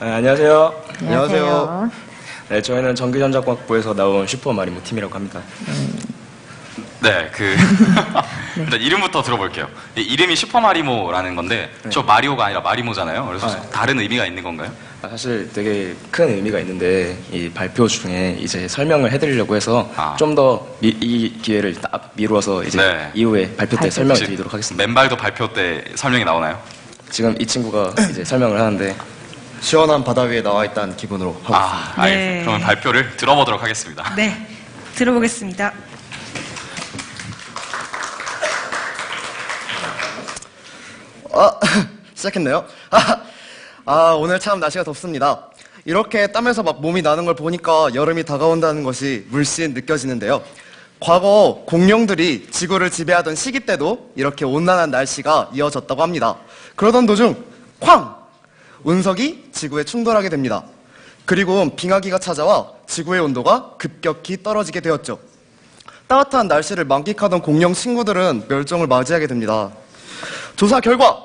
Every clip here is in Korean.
네, 안녕하세요. 안녕하세요. 네, 저희는 전기전자과학부에서 나온 슈퍼마리모 팀이라고 합니다. 네, 일단 이름부터 들어볼게요. 이름이 슈퍼마리모라는 건데, 네. 저 마리오가 아니라 마리모잖아요. 그래서 네. 다른 의미가 있는 건가요? 사실 되게 큰 의미가 있는데 이 발표 중에 이제 설명을 해드리려고 해서 좀 더 이 기회를 딱 미루어서 이제 네. 이후에 발표 때 설명을 혹시 드리도록 하겠습니다. 맨발도 발표 때 설명이 나오나요? 지금 이 친구가 이제 설명을 하는데 시원한 바다 위에 나와 있다는 기분으로 하고 있습니다. 알겠습니다. 네. 그러면 발표를 들어보도록 하겠습니다. 네, 들어보겠습니다. 시작했네요. 오늘 참 날씨가 덥습니다. 이렇게 땀에서 막 몸이 나는 걸 보니까 여름이 다가온다는 것이 물씬 느껴지는데요. 과거 공룡들이 지구를 지배하던 시기 때도 이렇게 온난한 날씨가 이어졌다고 합니다. 그러던 도중 쾅! 운석이 지구에 충돌하게 됩니다. 그리고 빙하기가 찾아와 지구의 온도가 급격히 떨어지게 되었죠. 따뜻한 날씨를 만끽하던 공룡 친구들은 멸종을 맞이하게 됩니다. 조사 결과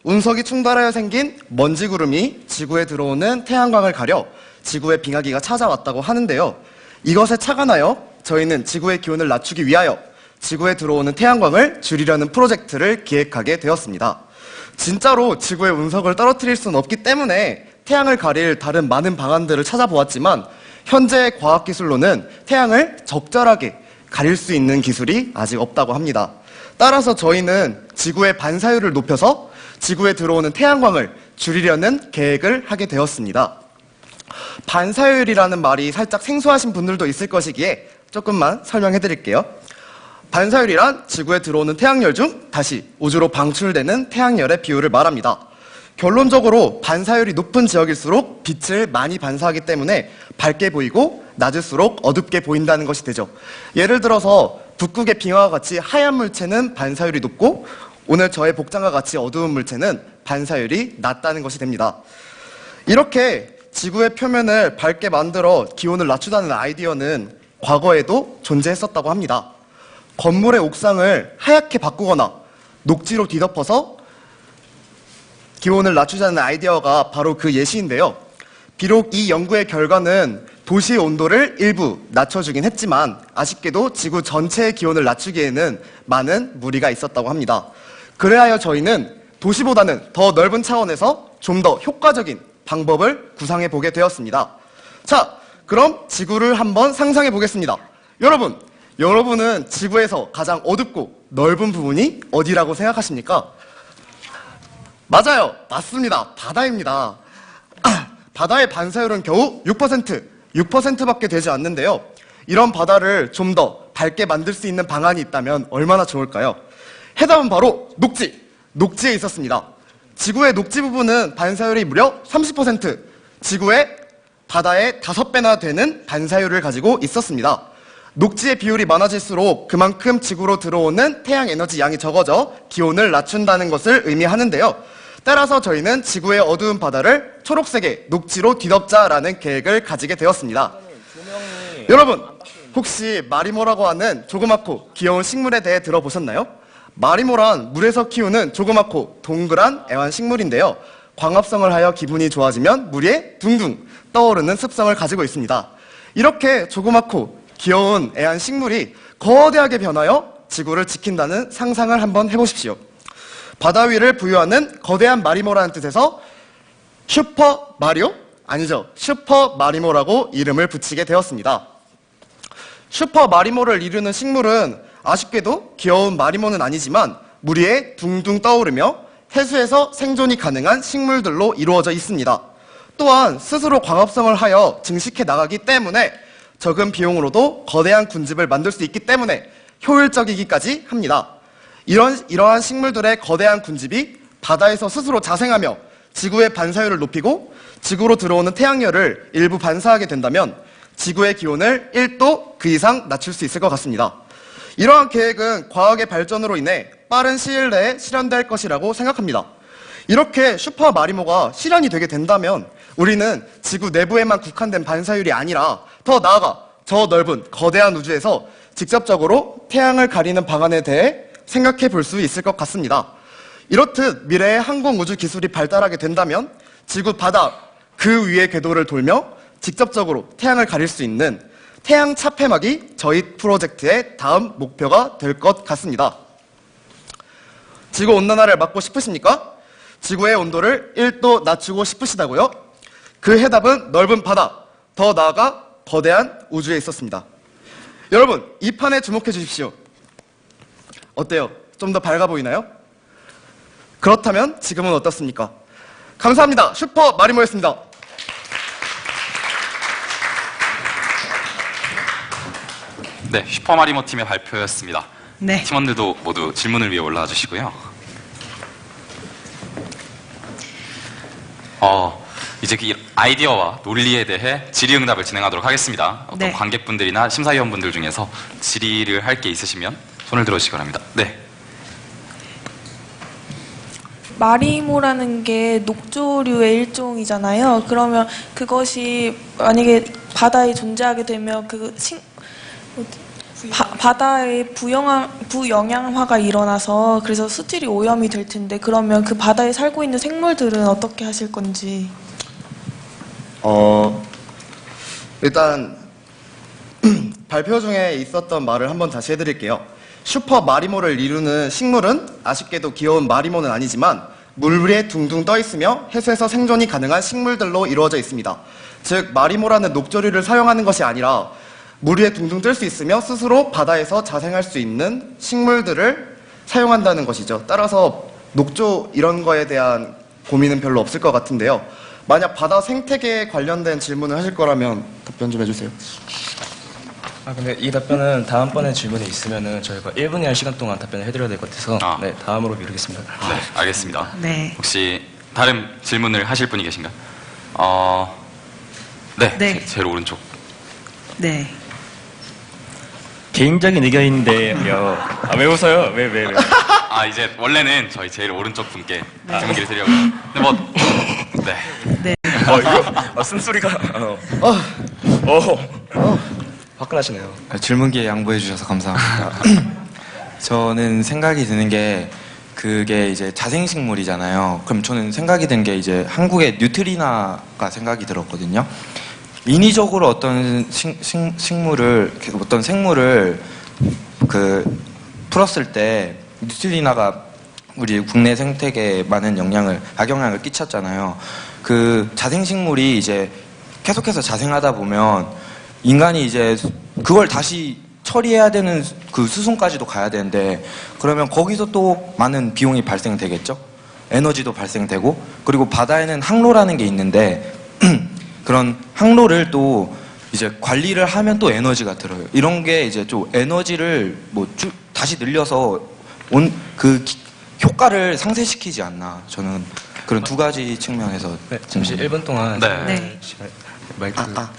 운석이 충돌하여 생긴 먼지 구름이 지구에 들어오는 태양광을 가려 지구의 빙하기가 찾아왔다고 하는데요. 이것에 착안하여 저희는 지구의 기온을 낮추기 위하여 지구에 들어오는 태양광을 줄이려는 프로젝트를 기획하게 되었습니다. 진짜로 지구의 운석을 떨어뜨릴 수는 없기 때문에 태양을 가릴 다른 많은 방안들을 찾아보았지만 현재의 과학기술로는 태양을 적절하게 가릴 수 있는 기술이 아직 없다고 합니다. 따라서 저희는 지구의 반사율을 높여서 지구에 들어오는 태양광을 줄이려는 계획을 하게 되었습니다. 반사율이라는 말이 살짝 생소하신 분들도 있을 것이기에 조금만 설명해 드릴게요. 반사율이란 지구에 들어오는 태양열 중 다시 우주로 방출되는 태양열의 비율을 말합니다. 결론적으로 반사율이 높은 지역일수록 빛을 많이 반사하기 때문에 밝게 보이고 낮을수록 어둡게 보인다는 것이 되죠. 예를 들어서 북극의 빙하와 같이 하얀 물체는 반사율이 높고 오늘 저의 복장과 같이 어두운 물체는 반사율이 낮다는 것이 됩니다. 이렇게 지구의 표면을 밝게 만들어 기온을 낮추다는 아이디어는 과거에도 존재했었다고 합니다. 건물의 옥상을 하얗게 바꾸거나 녹지로 뒤덮어서 기온을 낮추자는 아이디어가 바로 그 예시인데요. 비록 이 연구의 결과는 도시의 온도를 일부 낮춰주긴 했지만 아쉽게도 지구 전체의 기온을 낮추기에는 많은 무리가 있었다고 합니다. 그래야 저희는 도시보다는 더 넓은 차원에서 좀 더 효과적인 방법을 구상해 보게 되었습니다. 자, 그럼 지구를 한번 상상해 보겠습니다. 여러분은 지구에서 가장 어둡고 넓은 부분이 어디라고 생각하십니까? 맞아요. 맞습니다. 바다입니다. 바다의 반사율은 겨우 6%밖에 되지 않는데요. 이런 바다를 좀 더 밝게 만들 수 있는 방안이 있다면 얼마나 좋을까요? 해답은 바로 녹지에 있었습니다. 지구의 녹지 부분은 반사율이 무려 30%, 지구의 바다의 5배나 되는 반사율을 가지고 있었습니다. 녹지의 비율이 많아질수록 그만큼 지구로 들어오는 태양 에너지 양이 적어져 기온을 낮춘다는 것을 의미하는데요. 따라서 저희는 지구의 어두운 바다를 초록색의 녹지로 뒤덮자라는 계획을 가지게 되었습니다. 여러분, 혹시 마리모라고 하는 조그맣고 귀여운 식물에 대해 들어보셨나요? 마리모란 물에서 키우는 조그맣고 동그란 애완식물인데요. 광합성을 하여 기분이 좋아지면 물 위에 둥둥 떠오르는 습성을 가지고 있습니다. 이렇게 조그맣고 귀여운 애완식물이 거대하게 변하여 지구를 지킨다는 상상을 한번 해보십시오. 바다 위를 부유하는 거대한 마리모라는 뜻에서 슈퍼 마리오? 아니죠. 슈퍼 마리모라고 이름을 붙이게 되었습니다. 슈퍼 마리모를 이루는 식물은 아쉽게도 귀여운 마리모는 아니지만 물 위에 둥둥 떠오르며 해수에서 생존이 가능한 식물들로 이루어져 있습니다. 또한 스스로 광합성을 하여 증식해 나가기 때문에 적은 비용으로도 거대한 군집을 만들 수 있기 때문에 효율적이기까지 합니다. 이러한 식물들의 거대한 군집이 바다에서 스스로 자생하며 지구의 반사율을 높이고 지구로 들어오는 태양열을 일부 반사하게 된다면 지구의 기온을 1도 그 이상 낮출 수 있을 것 같습니다. 이러한 계획은 과학의 발전으로 인해 빠른 시일 내에 실현될 것이라고 생각합니다. 이렇게 슈퍼 마리모가 실현이 되게 된다면 우리는 지구 내부에만 국한된 반사율이 아니라 더 나아가 저 넓은 거대한 우주에서 직접적으로 태양을 가리는 방안에 대해 생각해 볼 수 있을 것 같습니다. 이렇듯 미래의 항공우주 기술이 발달하게 된다면 지구 바닥, 그 위의 궤도를 돌며 직접적으로 태양을 가릴 수 있는 태양 차폐막이 저희 프로젝트의 다음 목표가 될 것 같습니다. 지구 온난화를 막고 싶으십니까? 지구의 온도를 1도 낮추고 싶으시다고요? 그 해답은 넓은 바다, 더 나아가 거대한 우주에 있었습니다. 여러분, 이 판에 주목해 주십시오. 어때요? 좀 더 밝아 보이나요? 그렇다면 지금은 어떻습니까? 감사합니다. 슈퍼 마리모였습니다. 네, 슈퍼마리모 팀의 발표였습니다. 네. 팀원들도 모두 질문을 위해 올라와 주시고요. 이제 그 아이디어와 논리에 대해 질의응답을 진행하도록 하겠습니다. 어떤 네. 관객분들이나 심사위원분들 중에서 질의를 할 게 있으시면 손을 들어주시기 바랍니다. 네. 마리모라는 게 녹조류의 일종이잖아요. 그러면 그것이 만약에 바다에 존재하게 되면 바다에 부영양화가 일어나서 그래서 수질이 오염이 될 텐데 그러면 그 바다에 살고 있는 생물들은 어떻게 하실 건지. 일단 발표 중에 있었던 말을 한번 다시 해드릴게요. 슈퍼 마리모를 이루는 식물은 아쉽게도 귀여운 마리모는 아니지만 물 위에 둥둥 떠 있으며 해수에서 생존이 가능한 식물들로 이루어져 있습니다. 즉 마리모라는 녹조류를 사용하는 것이 아니라 물 위에 둥둥 뜰 수 있으며 스스로 바다에서 자생할 수 있는 식물들을 사용한다는 것이죠. 따라서 녹조 이런 거에 대한 고민은 별로 없을 것 같은데요. 만약 바다 생태계에 관련된 질문을 하실 거라면 답변 좀 해주세요. 근데 이 답변은 다음번에 질문이 있으면은 저희가 1분 이한 시간 동안 답변을 해드려야 될 것 같아서 네, 다음으로 미루겠습니다. 네, 알겠습니다. 네. 혹시 다른 질문을 하실 분이 계신가요? 네, 네. 제일 오른쪽. 네. 개인적인 의견인데 왜 웃어요? 왜? 이제 원래는 저희 제일 오른쪽 분께 질문기를 드리려고. 근데 뭐, 네. 네. 이거 쓴소리가 화끈하시네요. 질문 기회 양보해 주셔서 감사합니다. 저는 생각이 드는 게 그게 이제 자생식물이잖아요. 그럼 저는 생각이 든 게 이제 한국의 뉴트리나가 생각이 들었거든요. 인위적으로 어떤 어떤 생물을 풀었을 때 뉴트리나가 우리 국내 생태계에 많은 악영향을 끼쳤잖아요. 그 자생식물이 이제 계속해서 자생하다 보면 인간이 이제 그걸 다시 처리해야 되는 그 수순까지도 가야 되는데 그러면 거기서 또 많은 비용이 발생되겠죠? 에너지도 발생되고 그리고 바다에는 항로라는 게 있는데 그런 항로를 또 이제 관리를 하면 또 에너지가 들어요. 이런 게 이제 좀 에너지를 다시 늘려서 효과를 상쇄시키지 않나. 저는 그런 두 가지 측면에서. 네, 잠시 1분 동안 네. 네. 마이크 꺼나?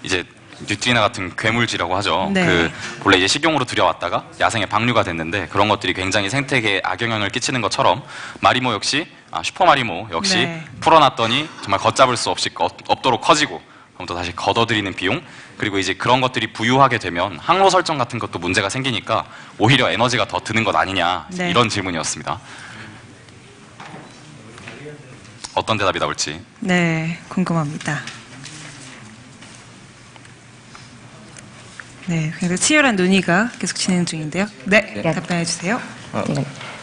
이제 뉴트리나 같은 괴물지라고 하죠. 네. 본래 이제 식용으로 들여왔다가 야생에 방류가 됐는데 그런 것들이 굉장히 생태계에 악영향을 끼치는 것처럼 마리모 역시 슈퍼 마리모 역시 네. 풀어놨더니 정말 걷잡을 수 없도록 커지고 그럼 또 다시 걷어들이는 비용 그리고 이제 그런 것들이 부유하게 되면 항로 설정 같은 것도 문제가 생기니까 오히려 에너지가 더 드는 것 아니냐 네. 이런 질문이었습니다. 어떤 대답이 나올지. 네, 궁금합니다. 네, 그리고 치열한 논의가 계속 진행 중인데요. 네, 답변해 주세요.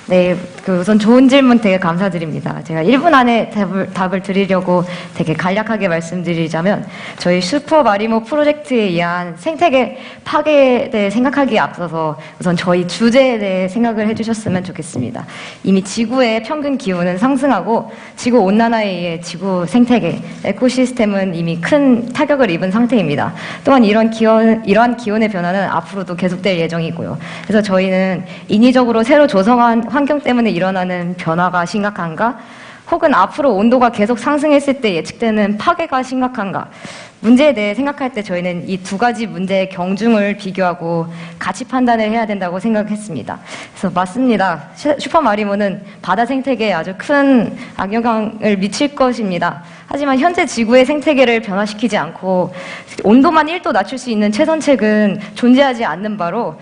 네, 우선 좋은 질문 되게 감사드립니다. 제가 1분 안에 답을 드리려고 되게 간략하게 말씀드리자면 저희 슈퍼 마리모 프로젝트에 의한 생태계 파괴에 대해 생각하기에 앞서서 우선 저희 주제에 대해 생각을 해주셨으면 좋겠습니다. 이미 지구의 평균 기온은 상승하고 지구 온난화에 의해 지구 생태계, 에코시스템은 이미 큰 타격을 입은 상태입니다. 또한 이러한 기온의 변화는 앞으로도 계속될 예정이고요. 그래서 저희는 인위적으로 새로 조성한 환경 때문에 일어나는 변화가 심각한가? 혹은 앞으로 온도가 계속 상승했을 때 예측되는 파괴가 심각한가? 문제에 대해 생각할 때 저희는 이 두 가지 문제의 경중을 비교하고 가치 판단을 해야 된다고 생각했습니다. 그래서 맞습니다. 슈퍼마리모는 바다 생태계에 아주 큰 악영향을 미칠 것입니다. 하지만 현재 지구의 생태계를 변화시키지 않고 온도만 1도 낮출 수 있는 최선책은 존재하지 않는 바로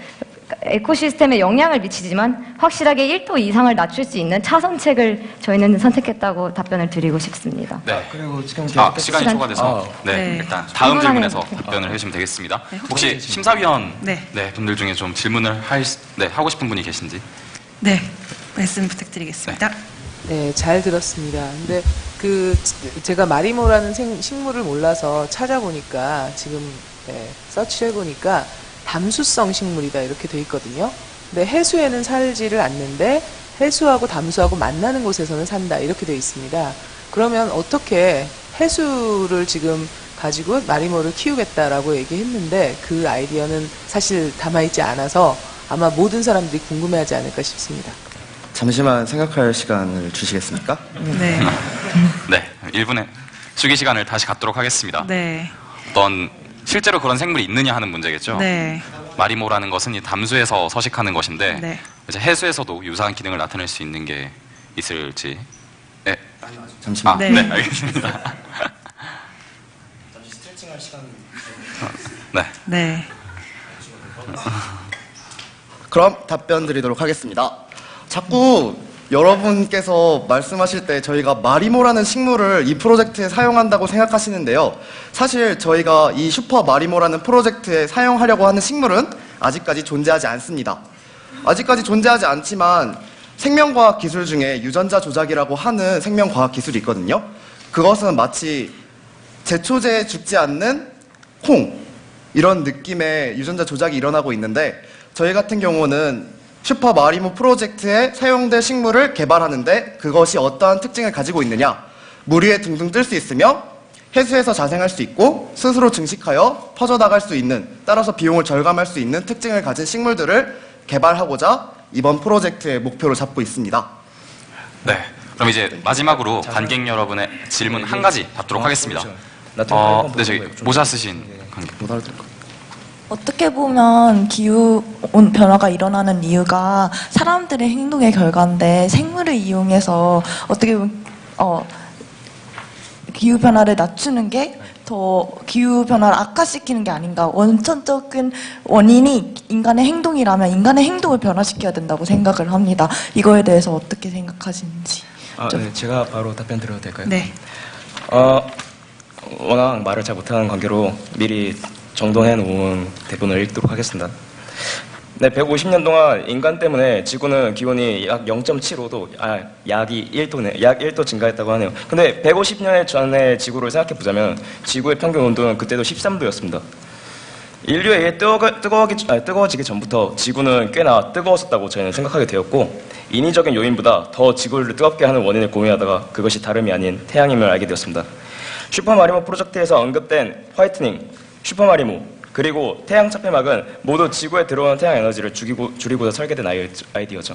에코시스템에 영향을 미치지만 확실하게 1도 이상을 낮출 수 있는 차선책을 저희는 선택했다고 답변을 드리고 싶습니다. 네. 그리고 지금 시간이 시간 초과돼서 네, 네. 일단 다음 질문하는 질문에서 거. 답변을 해주시면 되겠습니다. 네, 혹시 심사위원 네. 분들 중에 좀 질문을 하고 싶은 분이 계신지? 네, 말씀 부탁드리겠습니다. 네, 잘 들었습니다. 근데 제가 마리모라는 식물을 몰라서 찾아보니까 지금 서치해보니까 담수성 식물이다 이렇게 돼 있거든요. 근데 해수에는 살지를 않는데 해수하고 담수하고 만나는 곳에서는 산다 이렇게 돼 있습니다. 그러면 어떻게 해수를 지금 가지고 마리모를 키우겠다라고 얘기했는데 그 아이디어는 사실 담아있지 않아서 아마 모든 사람들이 궁금해하지 않을까 싶습니다. 잠시만 생각할 시간을 주시겠습니까? 네, 네, 1분의 수기 시간을 다시 갖도록 하겠습니다. 네, 어떤 실제로 그런 생물이 있느냐 하는 문제겠죠. 네, 마리모라는 것은 이 담수에서 서식하는 것인데 네. 이제 해수에서도 유사한 기능을 나타낼 수 있는 게 있을지. 네, 잠시만. 네, 네. 알겠습니다. 잠시 스트레칭할 시간. 네, 네. 그럼 답변 드리도록 하겠습니다. 자꾸 여러분께서 말씀하실 때 저희가 마리모라는 식물을 이 프로젝트에 사용한다고 생각하시는데요. 사실 저희가 이 슈퍼 마리모라는 프로젝트에 사용하려고 하는 식물은 아직까지 존재하지 않습니다. 아직까지 존재하지 않지만 생명과학 기술 중에 유전자 조작이라고 하는 생명과학 기술이 있거든요. 그것은 마치 제초제에 죽지 않는 콩 이런 느낌의 유전자 조작이 일어나고 있는데 저희 같은 경우는 슈퍼 마리모 프로젝트에 사용될 식물을 개발하는데 그것이 어떠한 특징을 가지고 있느냐, 물 위에 둥둥 뜰 수 있으며 해수에서 자생할 수 있고 스스로 증식하여 퍼져나갈 수 있는, 따라서 비용을 절감할 수 있는 특징을 가진 식물들을 개발하고자 이번 프로젝트의 목표로 잡고 있습니다. 네. 그럼 이제 마지막으로 관객 여러분의 질문 한 가지 받도록 하겠습니다. 네, 저기 모자 쓰신 관객. 못 알아들 것 어떻게 보면 기후 변화가 일어나는 이유가 사람들의 행동의 결과인데 생물을 이용해서 어떻게 보면 기후 변화를 낮추는 게 더 기후 변화를 악화시키는 게 아닌가. 원천적인 원인이 인간의 행동이라면 인간의 행동을 변화시켜야 된다고 생각을 합니다. 이거에 대해서 어떻게 생각하시는지. 네, 제가 바로 답변 드려도 될까요? 네. 워낙 말을 잘 못하는 관계로 미리 정돈해 놓은 대본을 읽도록 하겠습니다. 네, 150년 동안 인간 때문에 지구는 기온이 약 0.75도, 약이 1도네, 약 1도 증가했다고 하네요. 근데 150년 전의 지구를 생각해 보자면 지구의 평균 온도는 그때도 13도였습니다. 인류에 의해 뜨거워지기 전부터 지구는 꽤나 뜨거웠었다고 저희는 생각하게 되었고, 인위적인 요인보다 더 지구를 뜨겁게 하는 원인을 고민하다가 그것이 다름이 아닌 태양임을 알게 되었습니다. 슈퍼마리모 프로젝트에서 언급된 화이트닝, 슈퍼마리모, 그리고 태양 차폐막은 모두 지구에 들어오는 태양 에너지를 줄이고자 설계된 아이디어죠.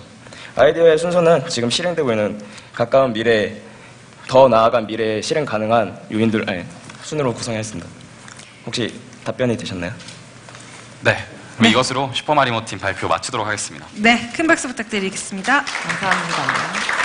아이디어의 순서는 지금 실행되고 있는 가까운 미래, 더 나아간 미래에 실행 가능한 요인들 순으로 구성했습니다. 혹시 답변이 되셨나요? 네. 그럼 이것으로 슈퍼마리모 팀 발표 마치도록 하겠습니다. 네, 큰 박수 부탁드리겠습니다. 감사합니다.